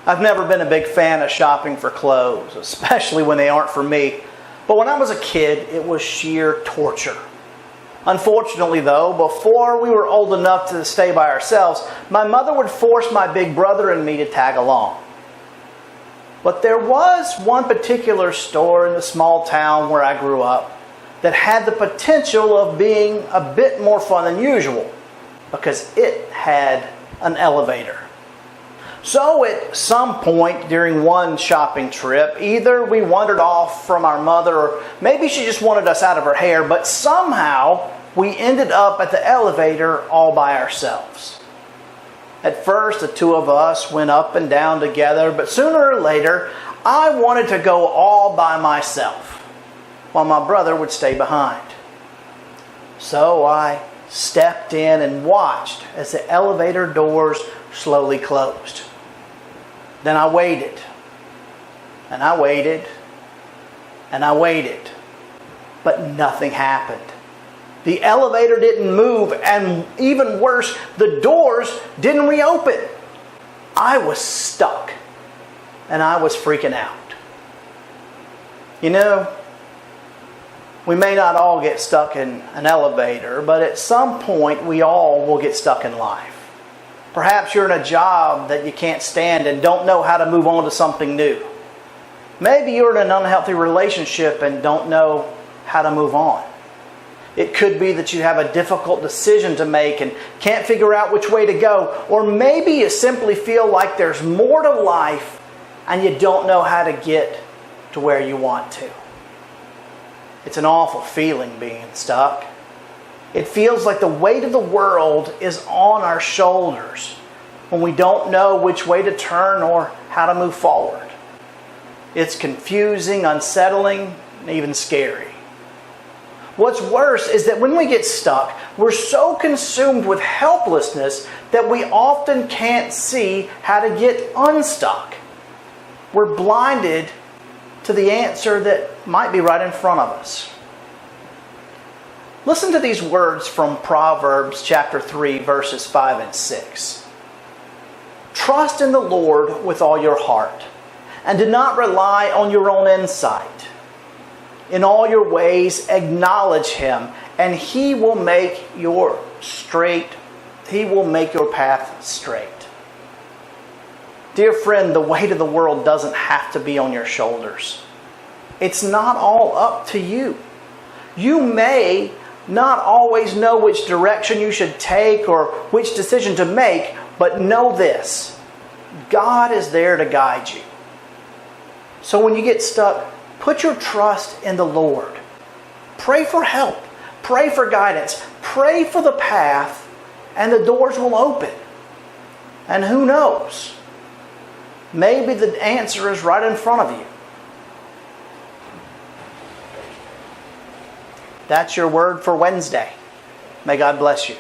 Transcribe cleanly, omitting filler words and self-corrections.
I've never been a big fan of shopping for clothes, especially when they aren't for me. But when I was a kid, it was sheer torture. Unfortunately, though, before we were old enough to stay by ourselves, my mother would force my big brother and me to tag along. But there was one particular store in the small town where I grew up that had the potential of being a bit more fun than usual because it had an elevator. So at some point during one shopping trip, either we wandered off from our mother or maybe she just wanted us out of her hair, but somehow we ended up at the elevator all by ourselves. At first, the two of us went up and down together, but sooner or later, I wanted to go all by myself, while my brother would stay behind. So I stepped in and watched as the elevator doors slowly closed. Then I waited, and I waited, and I waited, but nothing happened. The elevator didn't move, and even worse, the doors didn't reopen. I was stuck, and I was freaking out. You know, we may not all get stuck in an elevator, but at some point we all will get stuck in life. Perhaps you're in a job that you can't stand and don't know how to move on to something new. Maybe you're in an unhealthy relationship and don't know how to move on. It could be that you have a difficult decision to make and can't figure out which way to go. Or maybe you simply feel like there's more to life and you don't know how to get to where you want to. It's an awful feeling being stuck. It feels like the weight of the world is on our shoulders when we don't know which way to turn or how to move forward. It's confusing, unsettling, and even scary. What's worse is that when we get stuck, we're so consumed with helplessness that we often can't see how to get unstuck. We're blinded to the answer that might be right in front of us. Listen to these words from Proverbs chapter 3, verses 5 and 6. Trust in the Lord with all your heart, and do not rely on your own insight. In all your ways acknowledge Him, and He will make your path straight. Dear friend, the weight of the world doesn't have to be on your shoulders. It's not all up to you. You may not always know which direction you should take or which decision to make, but know this: God is there to guide you. So when you get stuck, put your trust in the Lord. Pray for help. Pray for guidance. Pray for the path, and the doors will open. And who knows? Maybe the answer is right in front of you. That's your word for Wednesday. May God bless you.